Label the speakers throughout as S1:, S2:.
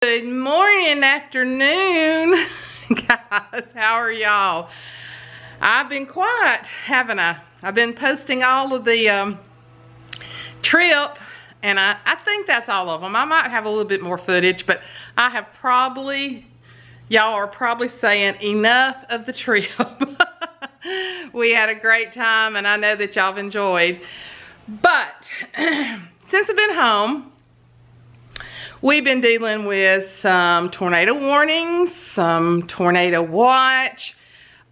S1: Good morning, afternoon, guys. How are y'all? I've been quiet, haven't I? I've been posting all of the trip, and I think that's all of them. I might have a little bit more footage, but I have probably, y'all are probably saying enough of the trip. We had a great time, and I know that y'all have enjoyed. But since I've been home, we've been dealing with some tornado warnings, some tornado watch,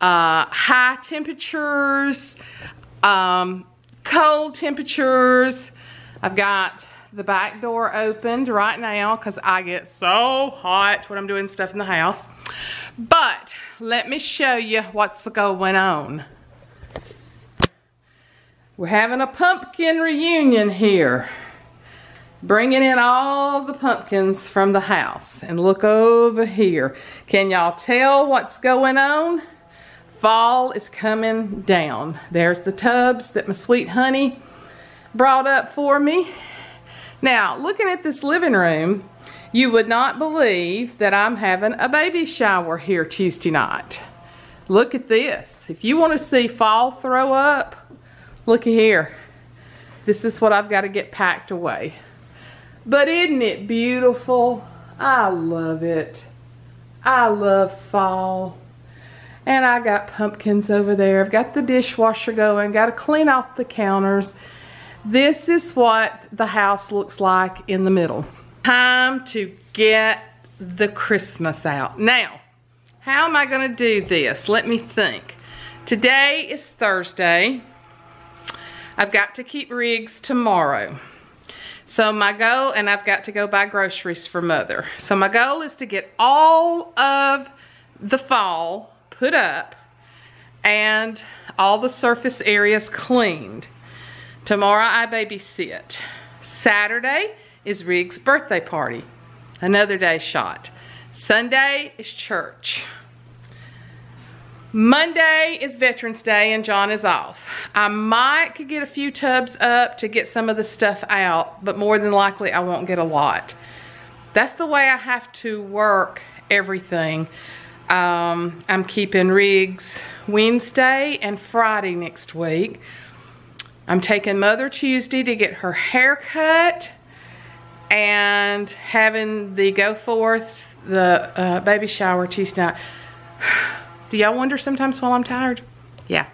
S1: high temperatures, cold temperatures. I've got the back door opened right now because I get so hot when I'm doing stuff in the house. But let me show you what's going on. We're having a pumpkin reunion here. Bringing in all the pumpkins from the house. And look over here. Can y'all tell what's going on? Fall is coming down. There's the tubs that my sweet honey brought up for me. Now, looking at this living room, you would not believe that I'm having a baby shower here Tuesday night. Look at this. If you want to see fall throw up, look here. This is what I've got to get packed away. But isn't it beautiful? I love it. I love fall. And I got pumpkins over there. I've got the dishwasher going. Got to clean off the counters. This is what the house looks like in the middle. Time to get the Christmas out. Now, how am I going to do this? Let me think. Today is Thursday. I've got to keep rigs tomorrow. So my goal, and I've got to go buy groceries for Mother. So my goal is to get all of the fall put up and all the surface areas cleaned. Tomorrow I babysit. Saturday is Rig's birthday party. Another day shot. Sunday is church. Monday is Veterans Day and John is off. I might could get a few tubs up to get some of the stuff out, but more than likely I won't get a lot. That's the way I have to work everything. I'm keeping rigs Wednesday and Friday next week. I'm taking Mother Tuesday to get her hair cut and having the go forth, the baby shower Tuesday night. Do y'all wonder sometimes while I'm tired? Yeah.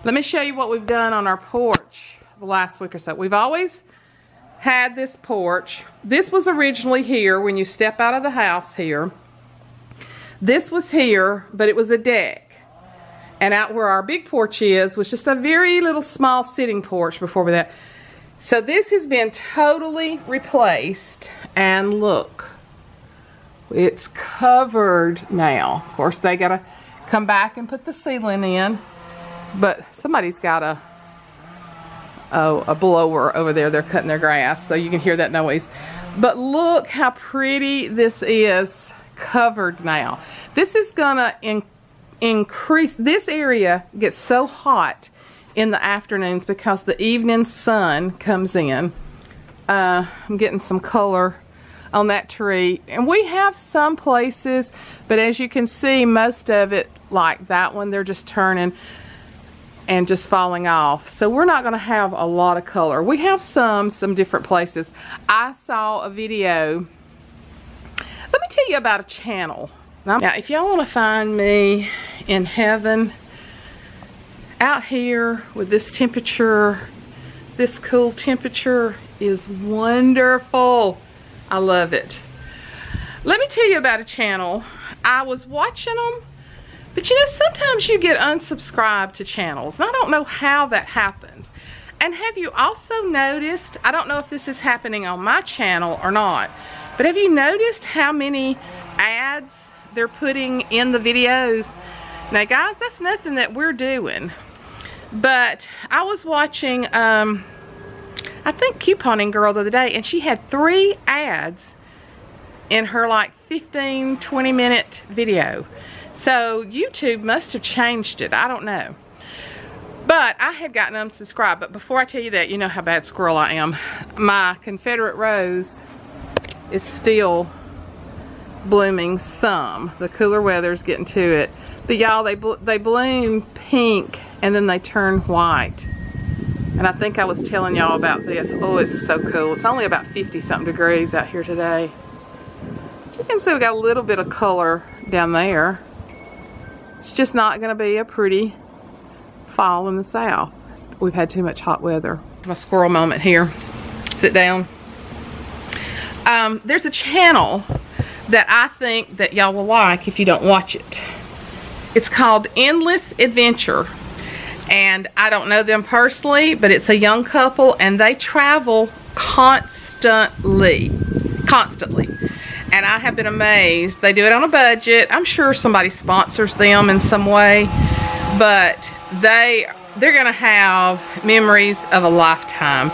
S1: Let me show you what we've done on our porch the last week or so. We've always had this porch. This was originally here when you step out of the house here. This was here, but it was a deck. And out where our big porch is was just a very little small sitting porch before that. So this has been totally replaced. And look, it's covered now. Of course, they gotta come back and put the ceiling in, but somebody's got a blower over there. They're cutting their grass, so you can hear that noise. But look how pretty this is covered now. This is gonna increase. This area gets so hot in the afternoons because the evening sun comes in. I'm getting some color on that tree, and we have some places, but as you can see, most of it, like that one, they're just turning and just falling off. So we're not going to have a lot of color. We have some different places. I saw a video. Let me tell you about a channel. Now, if y'all want to find me in heaven, out here with this temperature, this cool temperature is wonderful. I love it. Let me tell you about a channel. I was watching them, but you know, sometimes you get unsubscribed to channels, and I don't know how that happens. And have you also noticed, I don't know if this is happening on my channel or not, but have you noticed how many ads they're putting in the videos? Now guys, that's nothing that we're doing. But I was watching, I think Couponing Girl the other day, and she had 3 ads in her like 15-20 minute video. So YouTube must have changed it. I don't know. But I had gotten unsubscribed. But before I tell you that, you know how bad squirrel I am. My Confederate rose is still blooming some. The cooler weather's getting to it. But y'all, they bloom pink and then they turn white. And I think I was telling y'all about this. Oh, it's so cool. It's only about 50-something degrees out here today. You can see we got a little bit of color down there. It's just not going to be a pretty fall in the south. We've had too much hot weather. My squirrel moment here. Sit down. There's a channel that I think that y'all will like if you don't watch it. It's called Endless Adventure. And I don't know them personally, but it's a young couple and they travel constantly. And I have been amazed. They do it on a budget. I'm sure somebody sponsors them in some way, but they're gonna have memories of a lifetime.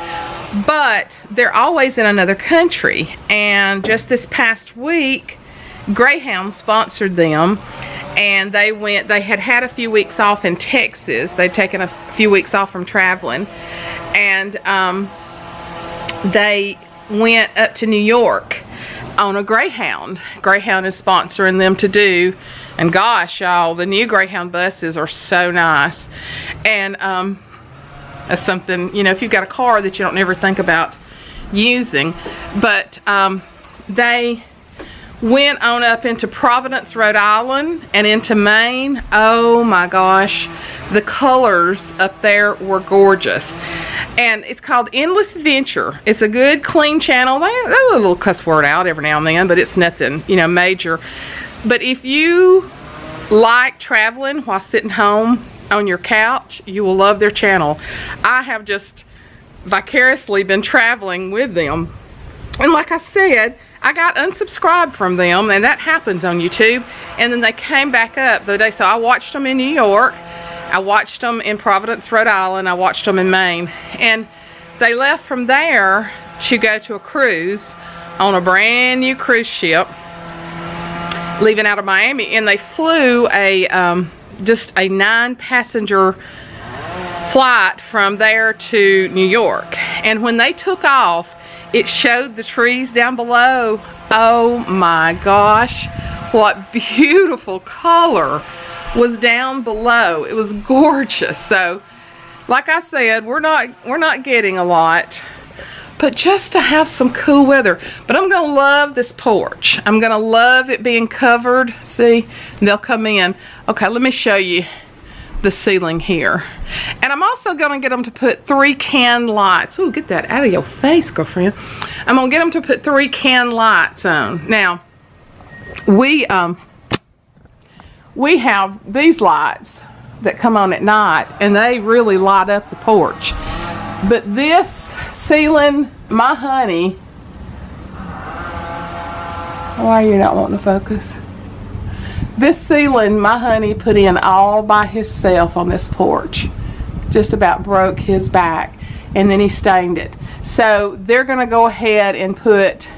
S1: But they're always in another country. And just this past week, Greyhound sponsored them, and they had a few weeks off in Texas. They'd taken a few weeks off from traveling, and they went up to New York on a Greyhound. Greyhound is sponsoring them to do, and gosh, y'all, the new Greyhound buses are so nice. And that's something, you know, if you've got a car that you don't ever think about using. But they went on up into Providence, Rhode Island, and into Maine. Oh my gosh, the colors up there were gorgeous. And it's called Endless Adventure. It's a good, clean channel. They let a little cuss word out every now and then, but it's nothing, you know, major. But if you like traveling while sitting home on your couch, you will love their channel. I have just vicariously been traveling with them. And like I said, I got unsubscribed from them, and that happens on YouTube. And then they came back up the day, so I watched them in New York, I watched them in Providence, Rhode Island, I watched them in Maine. And they left from there to go to a cruise on a brand new cruise ship, leaving out of Miami, and they flew a just a 9-passenger flight from there to New York. And when they took off, it showed the trees down below. Oh my gosh, what beautiful color was down below. It was gorgeous. So like I said, we're not getting a lot, but just to have some cool weather. But I'm gonna love this porch. I'm gonna love it being covered. See, they'll come in. Okay, let me show you the ceiling here. And I'm also gonna get them to put 3 can lights. Ooh, get that out of your face, girlfriend. I'm gonna get them to put 3 can lights on. Now, we have these lights that come on at night, and they really light up the porch. But this ceiling, my honey, why are you not wanting to focus? This ceiling, my honey put in all by himself on this porch. Just about broke his back, and then he stained it. So they're gonna go ahead and put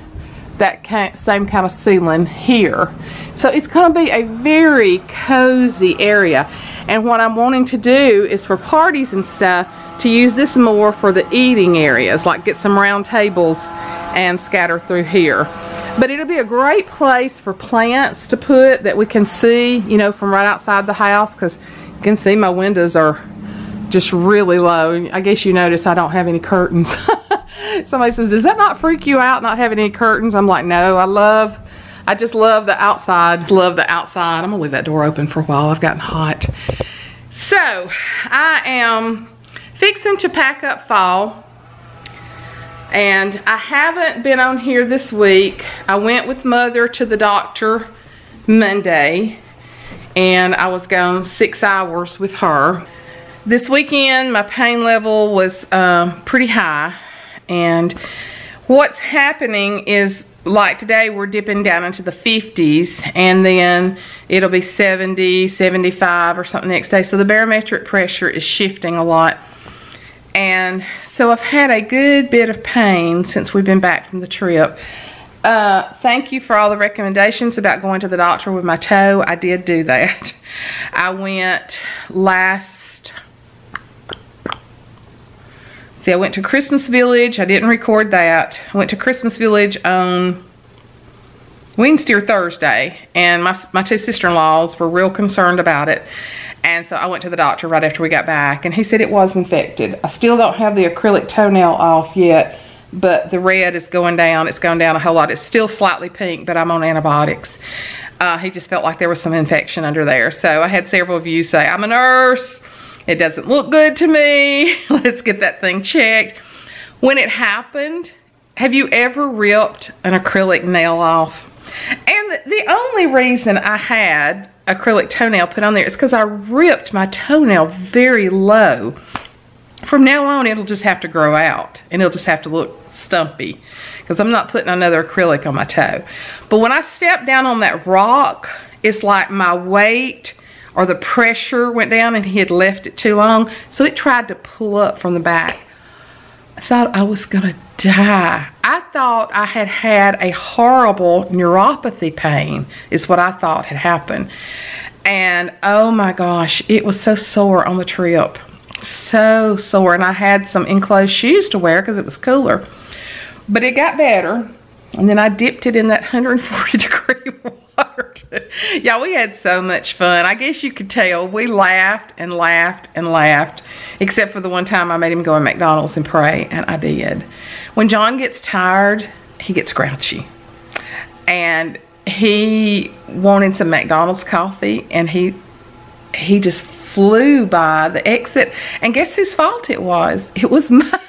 S1: that same kind of ceiling here. So it's gonna be a very cozy area. And what I'm wanting to do is for parties and stuff, to use this more for the eating areas, like get some round tables and scatter through here. But it'll be a great place for plants to put that we can see, you know, from right outside the house, because you can see my windows are just really low. I guess you notice I don't have any curtains. Somebody says, does that not freak you out not having any curtains? I'm like, no, I just love the outside. Love the outside. I'm gonna leave that door open for a while. I've gotten hot. So I am fixing to pack up fall, and I haven't been on here this week. I went with Mother to the doctor Monday, and I was gone 6 hours with her. This weekend my pain level was pretty high, and what's happening is, like today we're dipping down into the 50s, and then it'll be 70, 75 or something next day. So the barometric pressure is shifting a lot. And so I've had a good bit of pain since we've been back from the trip. Thank you for all the recommendations about going to the doctor with my toe. I did do that. I went I went to Christmas Village. I didn't record that. I went to Christmas Village on Wednesday or Thursday, and my two sister-in-laws were real concerned about it. And so I went to the doctor right after we got back, and he said it was infected. I still don't have the acrylic toenail off yet, but the red is going down. It's going down a whole lot. It's still slightly pink, but I'm on antibiotics. He just felt like there was some infection under there. So I had several of you say, I'm a nurse. It doesn't look good to me. Let's get that thing checked. When it happened, have you ever ripped an acrylic nail off? And the only reason I had acrylic toenail put on there is because I ripped my toenail very low. From now on, it'll just have to grow out, and it'll just have to look stumpy because I'm not putting another acrylic on my toe. But when I stepped down on that rock, it's like my weight or the pressure went down, and he had left it too long, so it tried to pull up from the back. I thought I was gonna die. I thought I had had a horrible neuropathy pain is what I thought had happened. And oh my gosh, it was so sore on the trip. So sore. And I had some enclosed shoes to wear because it was cooler. But it got better. And then I dipped it in that 140 degree water. Yeah, we had so much fun. I guess you could tell we laughed and laughed and laughed. Except for the one time I made him go to McDonald's and pray. And I did. When John gets tired, he gets grouchy. And he wanted some McDonald's coffee, and he just flew by the exit. And guess whose fault it was? It was mine.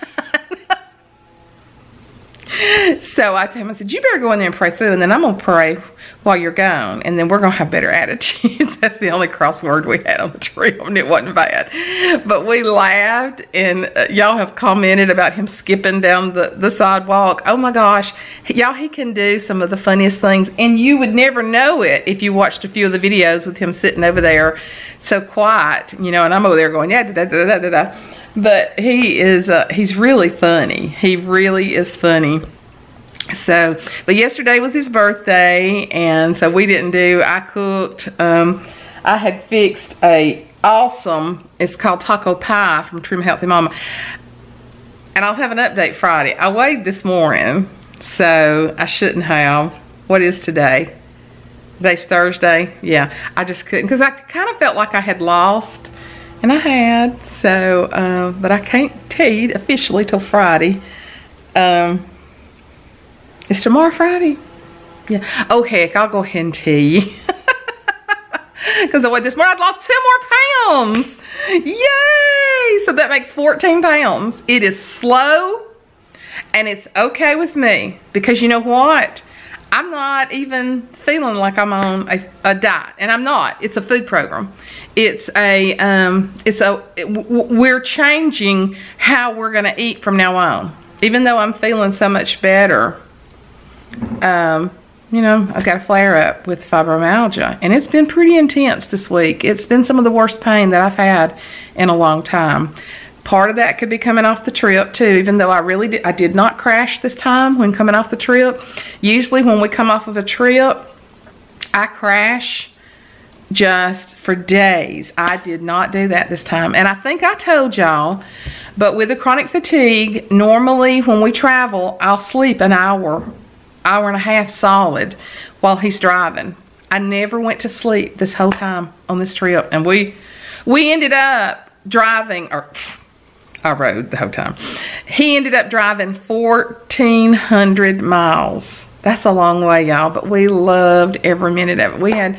S1: So I told him, I said, you better go in there and pray through, and then I'm going to pray while you're gone, and then we're going to have better attitudes. That's the only crossword we had on the trip, and it wasn't bad. But we laughed, and y'all have commented about him skipping down the sidewalk. Oh my gosh, y'all, he can do some of the funniest things, and you would never know it if you watched a few of the videos with him sitting over there so quiet, you know, and I'm over there going, yeah, da, da, da, da, da. But he is, he's really funny. He really is funny. So, but yesterday was his birthday, and so we didn't do, I cooked, I had fixed a awesome, it's called taco pie from Trim Healthy Mama. And I'll have an update Friday. I weighed this morning, so I shouldn't have. What is today? Today's Thursday. Yeah, I just couldn't, because I kind of felt like I had lost, and I had. So, but I can't tell you officially till Friday. Is tomorrow Friday? Yeah. Oh heck, I'll go ahead and tell you. Because I weighed this morning, I'd lost 2 more pounds. Yay! So that makes 14 pounds. It is slow, and it's okay with me. Because you know what? I'm not even feeling like I'm on a diet, and I'm not. It's a food program. It's we're changing how we're going to eat from now on. Even though I'm feeling so much better, you know, I've got a flare up with fibromyalgia, and it's been pretty intense this week. It's been some of the worst pain that I've had in a long time. Part of that could be coming off the trip too, even though I did not crash this time when coming off the trip. Usually when we come off of a trip, I crash just for days. I did not do that this time. And I think I told y'all, but with the chronic fatigue, normally when we travel, I'll sleep an hour and a half solid while he's driving. I never went to sleep this whole time on this trip. And we ended up driving, or I rode the whole time. He ended up driving 1,400 miles. That's a long way, y'all, but we loved every minute of it. We had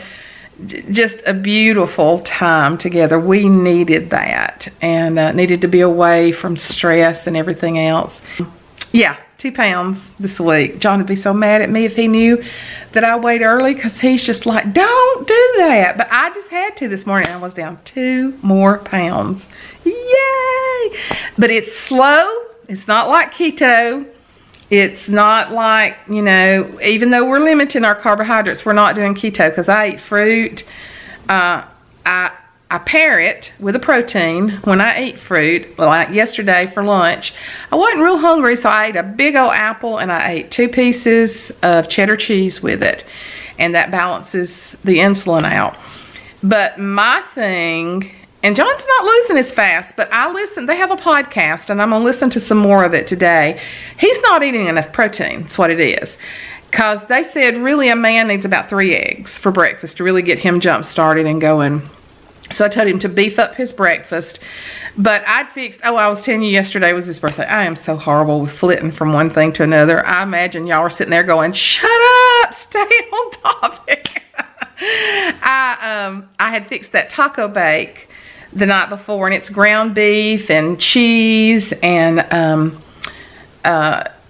S1: just a beautiful time together. We needed that, and needed to be away from stress and everything else. Yeah, 2 pounds this week. John would be so mad at me if he knew that I weighed early, because he's just like, don't do that. But I just had to this morning. I was down 2 more pounds. Yay! But it's slow. It's not like keto. It's not like, you know, even though we're limiting our carbohydrates, we're not doing keto, because I eat fruit. I pair it with a protein when I eat fruit. Like yesterday for lunch, I wasn't real hungry, so I ate a big old apple, and I ate 2 pieces of cheddar cheese with it. And that balances the insulin out. But my thing, and John's not losing as fast, but I listen, they have a podcast, and I'm going to listen to some more of it today. He's not eating enough protein, that's what it is. Because they said really a man needs about 3 eggs for breakfast to really get him jump started and going. So I told him to beef up his breakfast. But I'd fixed, oh, I was telling you yesterday was his birthday. I am so horrible with flitting from one thing to another. I imagine y'all are sitting there going, shut up, stay on topic. I had fixed that taco bake the night before, and it's ground beef and cheese, and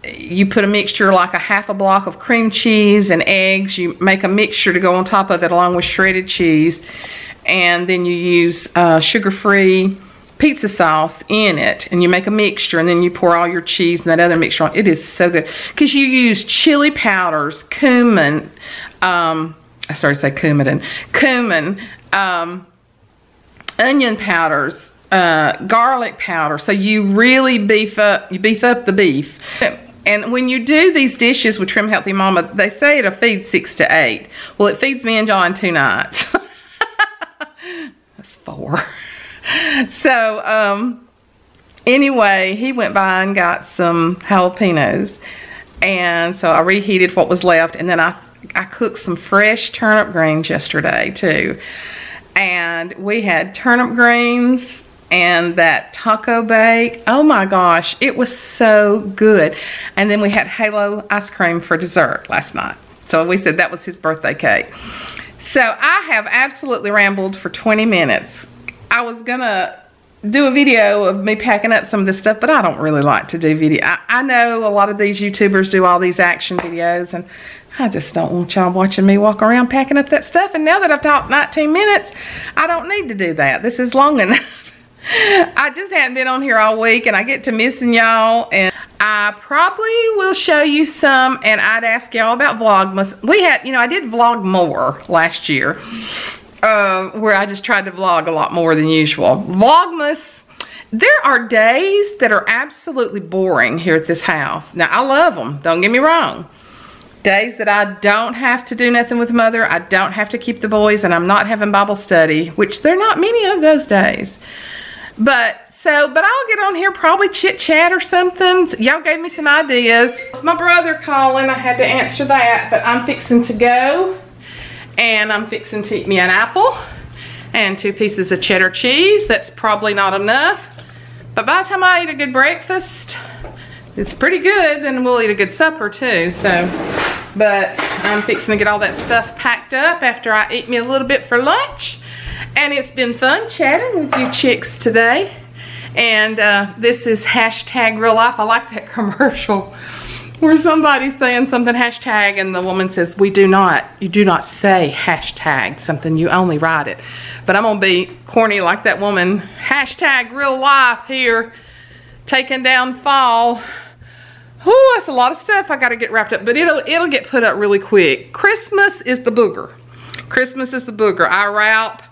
S1: you put a mixture like a half a block of cream cheese and eggs. You make a mixture to go on top of it along with shredded cheese, and then you use sugar-free pizza sauce in it, and you make a mixture, and then you pour all your cheese and that other mixture on. It is so good because you use chili powders, cumin, I started to say cumin, onion powders, garlic powder. So you really beef up the beef. And when you do these dishes with Trim Healthy Mama, they say it'll feed 6 to 8. Well, it feeds me and John 2 nights. That's 4. So, anyway, he went by and got some jalapenos. And so I reheated what was left, and then I cooked some fresh turnip greens yesterday too. And we had turnip greens and that taco bake. Oh my gosh, it was so good. And then we had Halo ice cream for dessert last night. So we said that was his birthday cake. So I have absolutely rambled for 20 minutes. I was gonna do a video of me packing up some of this stuff, but I don't really like to do video. I know a lot of these YouTubers do all these action videos, and I just don't want y'all watching me walk around packing up that stuff. And now that I've talked 19 minutes, I don't need to do that. This is long enough. I just hadn't been on here all week, and I get to missing y'all, and I probably will show you some, and I'd ask y'all about Vlogmas. We had, you know, I did vlog more last year, where I just tried to vlog a lot more than usual. Vlogmas, there are days that are absolutely boring here at this house. Now, I love them, don't get me wrong. Days that I don't have to do nothing with Mother, I don't have to keep the boys, and I'm not having Bible study, which there are not many of those days. But I'll get on here, probably chit chat or something. Y'all gave me some ideas. It's my brother calling, I had to answer that, but I'm fixing to go, and I'm fixing to eat me an apple and 2 pieces of cheddar cheese. That's probably not enough, but by the time I eat a good breakfast, it's pretty good, and we'll eat a good supper too. So, but I'm fixing to get all that stuff packed up after I eat me a little bit for lunch. And it's been fun chatting with you chicks today. And this is hashtag real life. I like that commercial where somebody's saying something hashtag, and the woman says, you do not say hashtag something, you only write it. But I'm gonna be corny like that woman. Hashtag real life here, taking down fall. Oh, that's a lot of stuff I gotta get wrapped up, but it'll get put up really quick. Christmas is the booger. Christmas is the booger. I wrap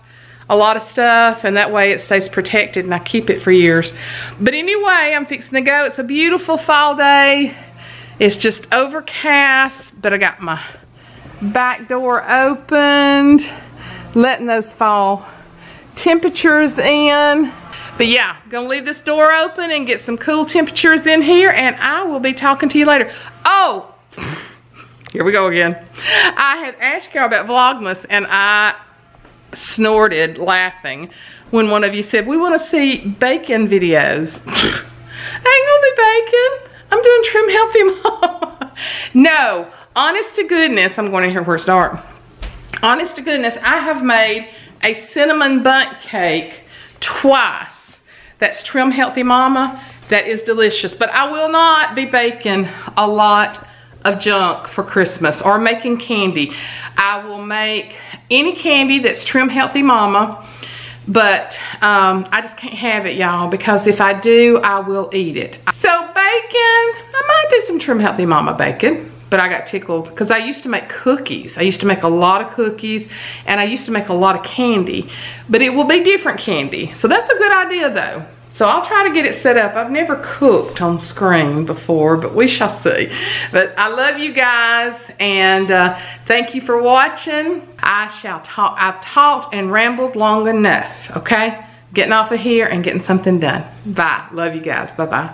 S1: a lot of stuff, and that way it stays protected, and I keep it for years. But anyway, I'm fixing to go. It's a beautiful fall day. It's just overcast, but I got my back door opened, letting those fall temperatures in. But yeah, gonna leave this door open and get some cool temperatures in here, and I will be talking to you later. Oh, here we go again. I had asked y'all about Vlogmas, and I snorted laughing when one of you said, we want to see bacon videos. I ain't gonna be bacon. I'm doing Trim Healthy Mama. No, honest to goodness, I'm going to hear where it's dark. Honest to goodness, I have made a cinnamon bundt cake twice. That's Trim Healthy Mama. That is delicious. But I will not be baking a lot of junk for Christmas or making candy. I will make any candy that's Trim Healthy Mama, but I just can't have it, y'all, because if I do, I will eat it. So bacon, I might do some Trim Healthy Mama bacon, but I got tickled because I used to make cookies. I used to make a lot of cookies, and I used to make a lot of candy, but it will be different candy. So that's a good idea though. So I'll try to get it set up. I've never cooked on screen before, but we shall see. But I love you guys, and thank you for watching. I've talked and rambled long enough, okay? Getting off of here and getting something done. Bye. Love you guys. Bye-bye.